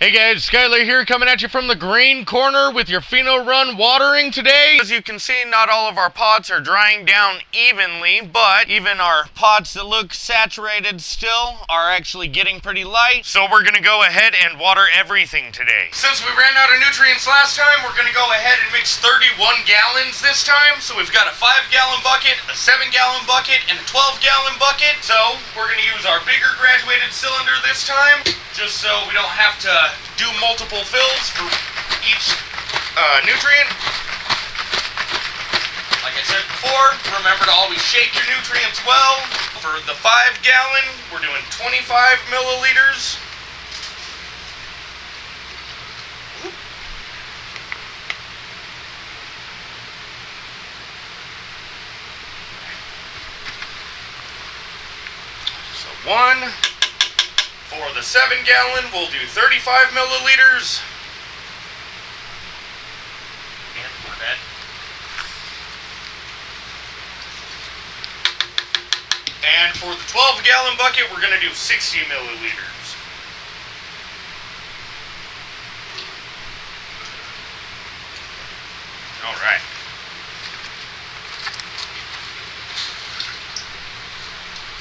Hey guys, Skylar here coming at you from the grain corner with your Pheno Run watering today. As you can see, not all of our pots are drying down evenly, but even our pots that look saturated still are actually getting pretty light. So we're gonna go ahead and water everything today. Since we ran out of nutrients last time, we're gonna go ahead and mix 31 gallons this time. So we've got a 5-gallon bucket, a 7-gallon bucket, and a 12-gallon bucket. So we're gonna use our bigger graduated cylinder this time, just so we don't have to do multiple fills for each nutrient. Like I said before, remember to always shake your nutrients well. For the 5-gallon, we're doing 25 milliliters. So 1. For the 7-gallon, we'll do 35 milliliters. And for the 12-gallon bucket, we're going to do 60 milliliters. All right.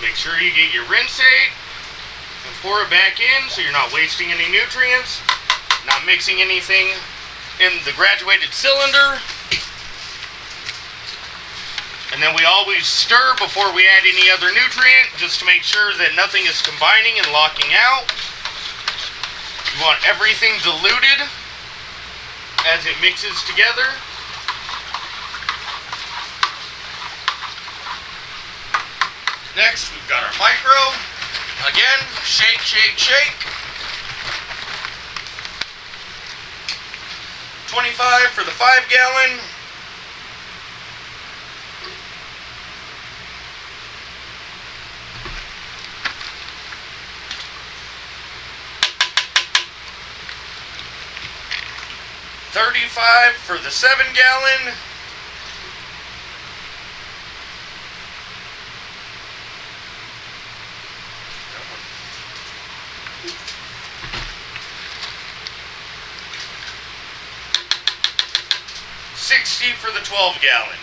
Make sure you get your rinsate and pour it back in so you're not wasting any nutrients, not mixing anything in the graduated cylinder. And then we always stir before we add any other nutrient, just to make sure that nothing is combining and locking out. You want everything diluted as it mixes together. Next, we've got our micro. Again, shake, shake, shake. 25 for the 5-gallon. $35 for the 7-gallon. $60 for the 12-gallon.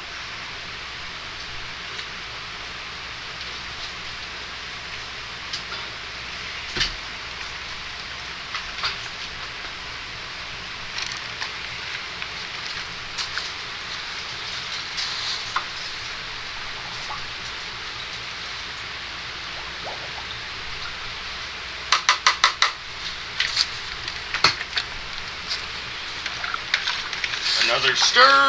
Another stir.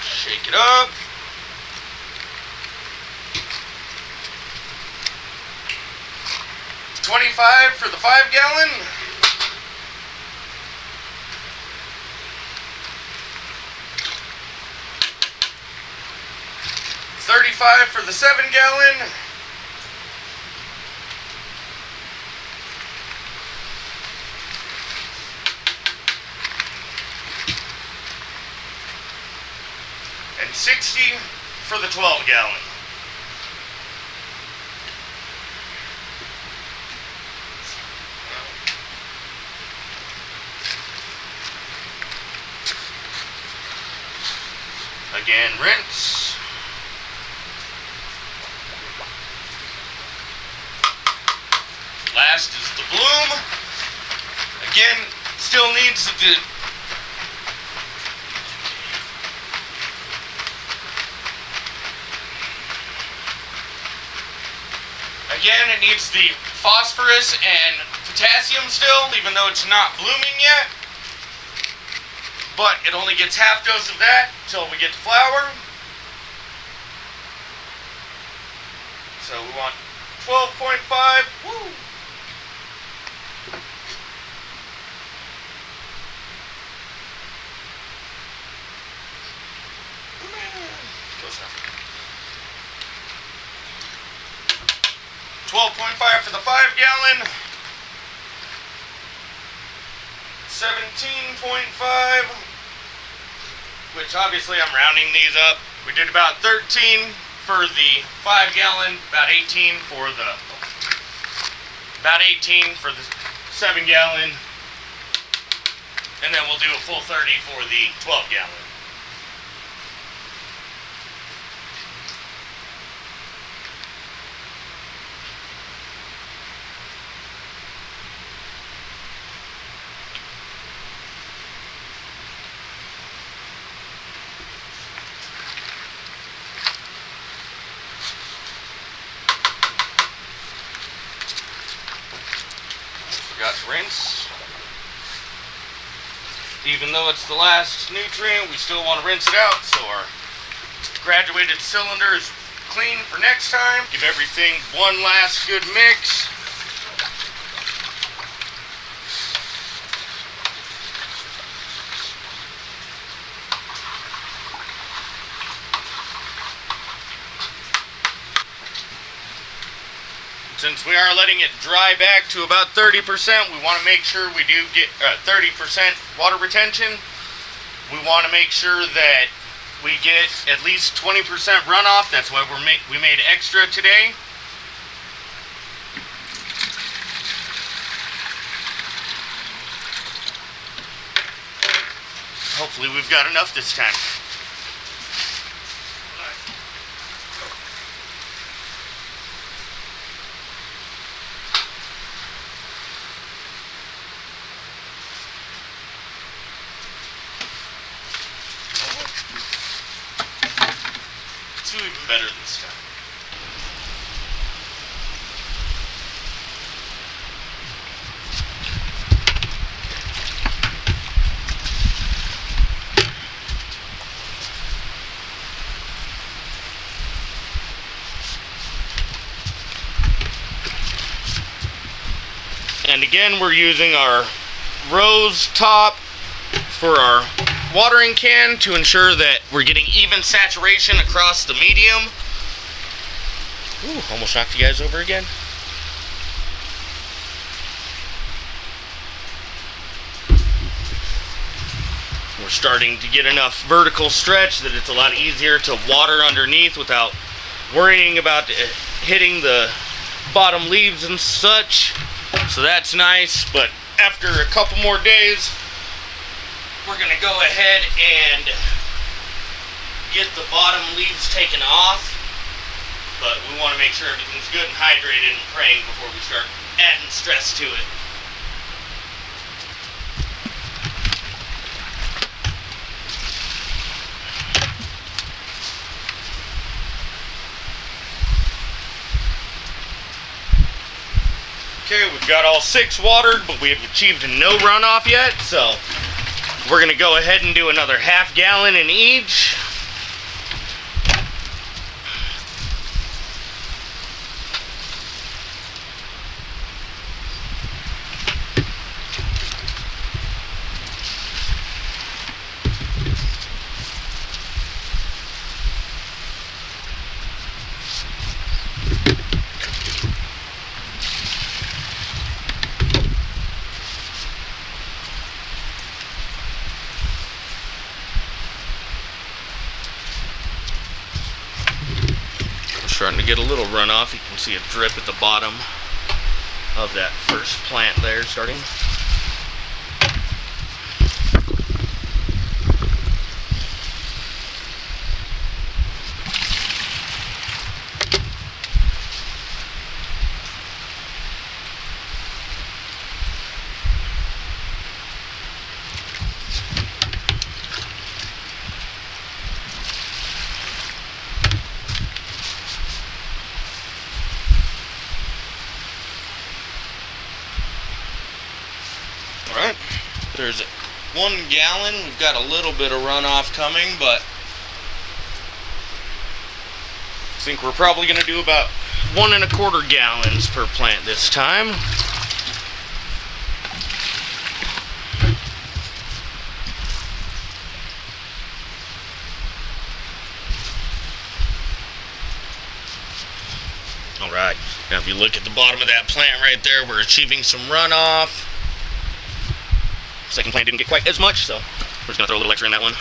Shake it up. $25 for the 5-gallon. $35 for the 7-gallon. And $60 for the 12-gallon. Again, rinse. Last is the bloom. Again, still needs the it needs the phosphorus and potassium still, even though it's not blooming yet. But it only gets half dose of that until we get to flower. So we want 12.5. Woo! Close enough. 12.5 for the 5-gallon. 17.5, which obviously I'm rounding these up. We did about 13 for the 5 gallon, about 18 for the 7 gallon, and then we'll do a full 30 for the 12 gallon. Forgot to rinse. Even though it's the last nutrient, we still want to rinse it out so our graduated cylinder is clean for next time. Give everything one last good mix. Since we are letting it dry back to about 30%, we want to make sure we do get 30% water retention. We want to make sure that we get at least 20% runoff. That's why we made extra today. Hopefully we've got enough this time. Even better this time. And again, we're using our rose top for our watering can to ensure that we're getting even saturation across the medium. Ooh, almost knocked you guys over again. We're starting to get enough vertical stretch that it's a lot easier to water underneath without worrying about hitting the bottom leaves and such. So that's nice, but after a couple more days, we're going to go ahead and get the bottom leaves taken off, but we want to make sure everything's good and hydrated and praying before we start adding stress to it. Okay, we've got all 6 watered, but we have achieved no runoff yet, so we're going to go ahead and do another half gallon in each. Starting to get a little runoff. You can see a drip at the bottom of that first plant there starting. Alright, there's 1 gallon. We've got a little bit of runoff coming, but I think we're probably going to do about 1 1/4 gallons per plant this time. Alright, now if you look at the bottom of that plant right there, we're achieving some runoff. Second plant didn't get quite as much, so we're just gonna throw a little extra in that one.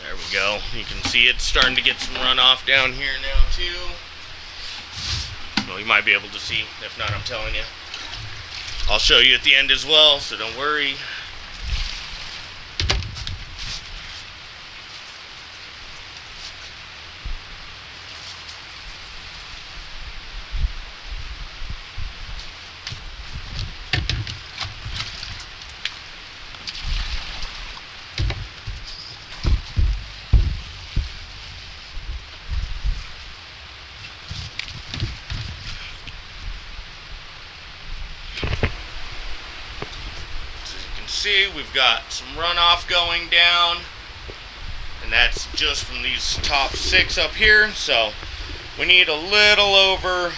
There we go. You can see it's starting to get some runoff down here now too. Well, you might be able to see. If not, I'm telling you. I'll show you at the end as well, so don't worry. See, we've got some runoff going down, and that's just from these top 6 up here. So we need a little over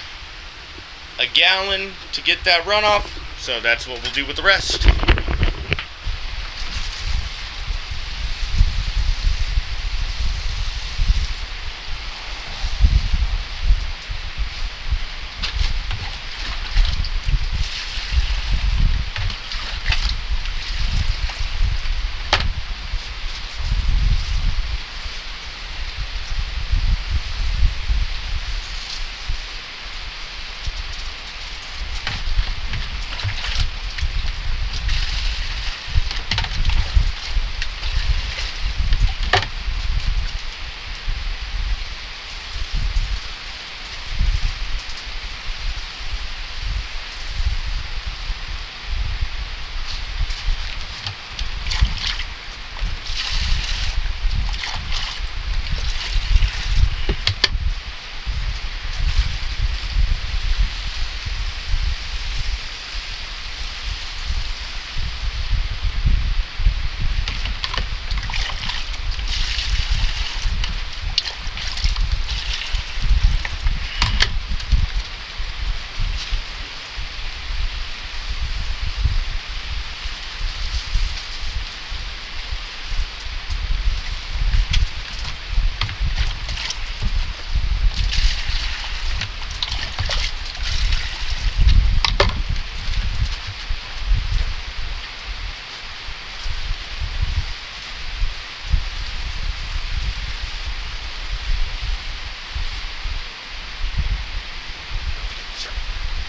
a gallon to get that runoff, so that's what we'll do with the rest.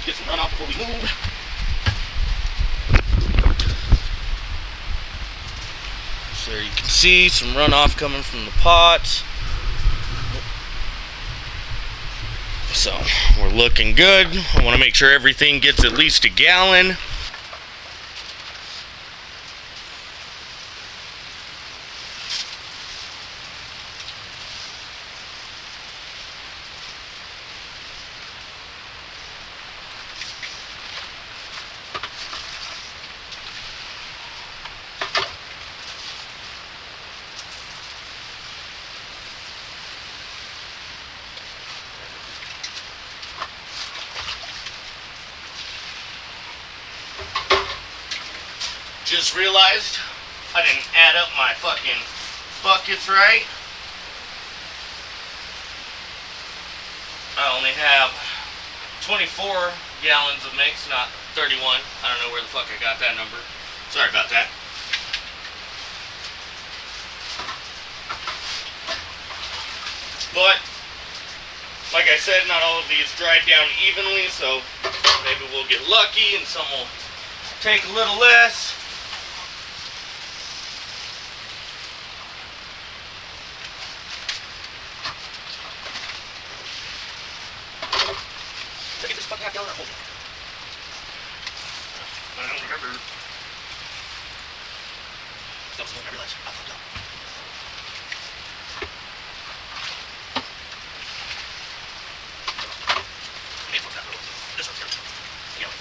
Get some runoff before we move. So there you can see some runoff coming from the pots. So we're looking good. I want to make sure everything gets at least a gallon. Just realized I didn't add up my fucking buckets right. I only have 24 gallons of mix, not 31. I don't know where the fuck I got that number. Sorry about that. But, like I said, not all of these dried down evenly, so maybe we'll get lucky and some will take a little less. Look at this fucking half gallon. Hold it. I don't remember. That was the one I realized. I fucked up. This one's here. Yeah.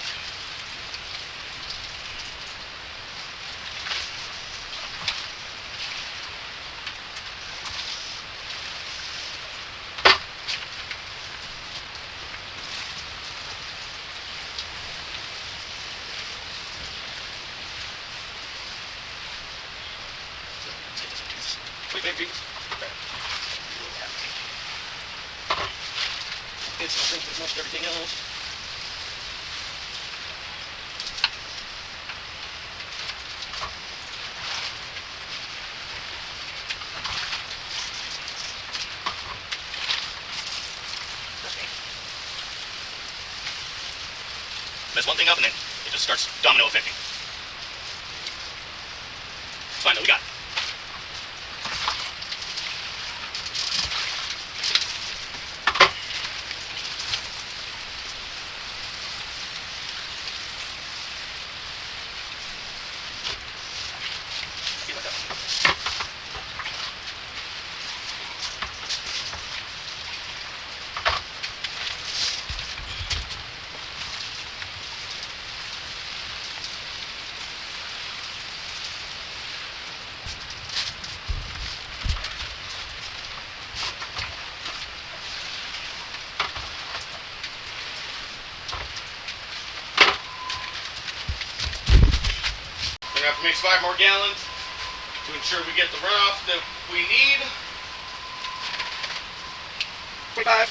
Wait, baby. It's not think as much as everything else. mess one thing up and then it just starts domino effecting. It's fine though, we got it. We're going to have to mix 5 more gallons to ensure we get the runoff that we need. 25.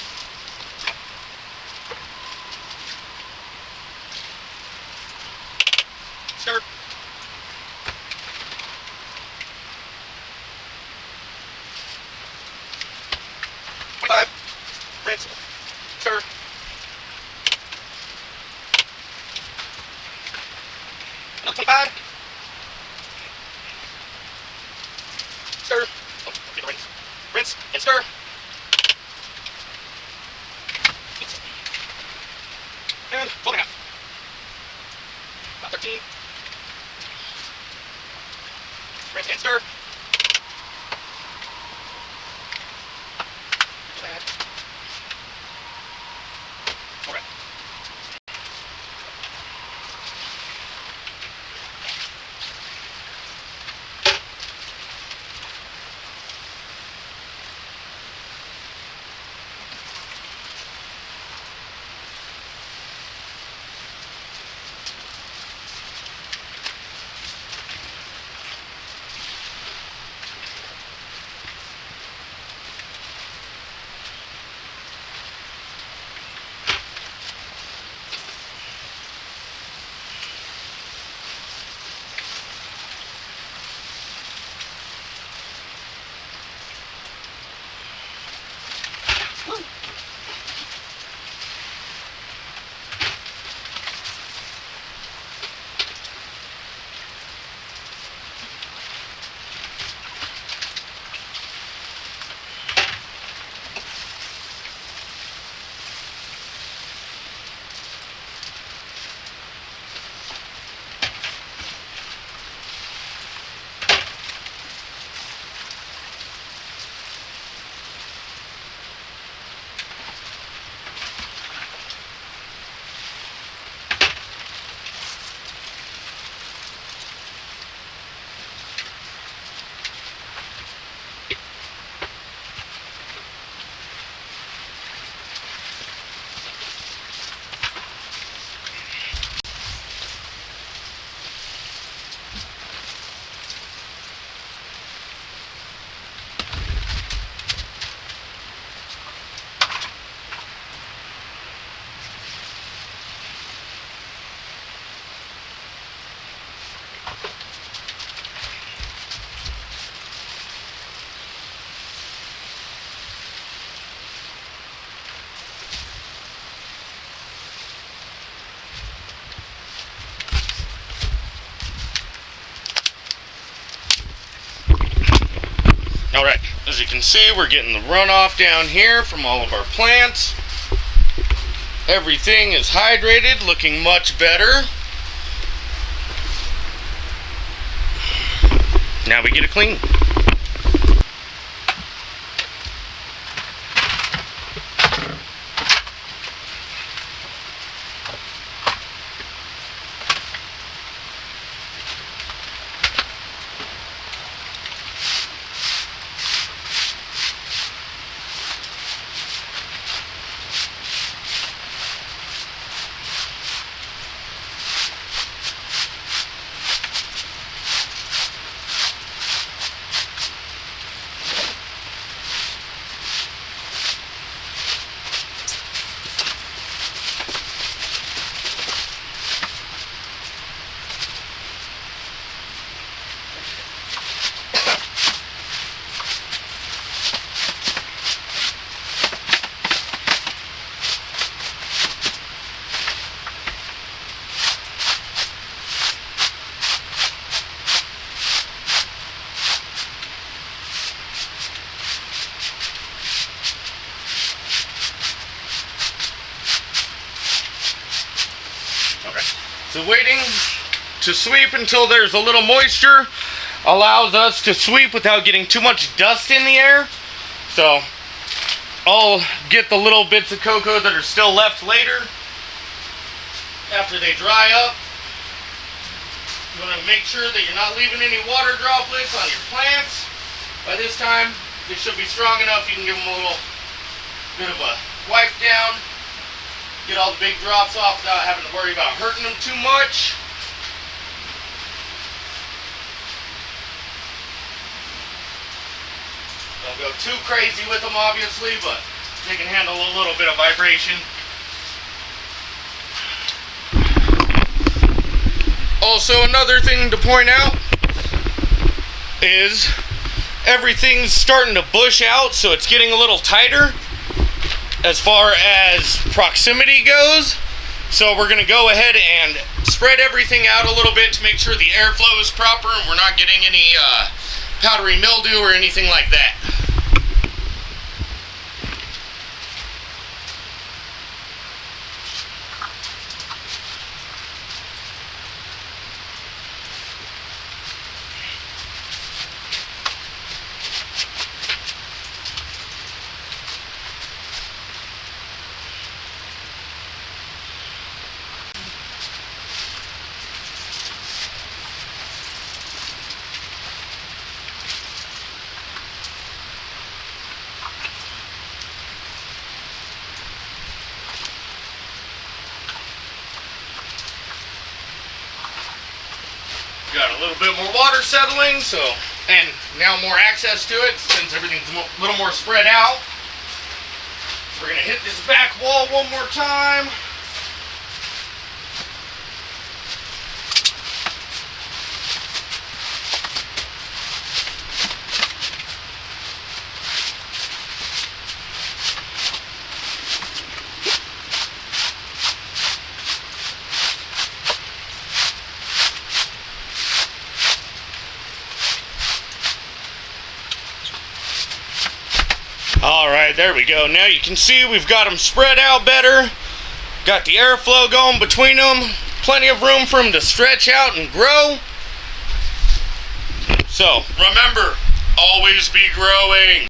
Stir. Rinse. Stir. Another 25. Stir. Oh, get the rinse. Rinse and stir. And 12 and a half. About 13. Rinse and stir. Okay. Alright, as you can see, we're getting the runoff down here from all of our plants. Everything is hydrated, looking much better. Now we get it clean. So waiting to sweep until there's a little moisture allows us to sweep without getting too much dust in the air. So I'll get the little bits of cocoa that are still left later after they dry up. You want to make sure that you're not leaving any water droplets on your plants. By this time, they should be strong enough. You can give them a little bit of a wipe down, get all the big drops off without having to worry about hurting them too much. Don't go too crazy with them, obviously, but they can handle a little bit of vibration. Also, another thing to point out is everything's starting to bush out, so it's getting a little tighter as far as proximity goes. So we're going to go ahead and spread everything out a little bit to make sure the airflow is proper and we're not getting any powdery mildew or anything like that. Got a little bit more water settling, and now more access to it since everything's a little more spread out. We're going to hit this back wall one more time. Alright, there we go. Now you can see we've got them spread out better. Got the airflow going between them. Plenty of room for them to stretch out and grow. So, remember, always be growing.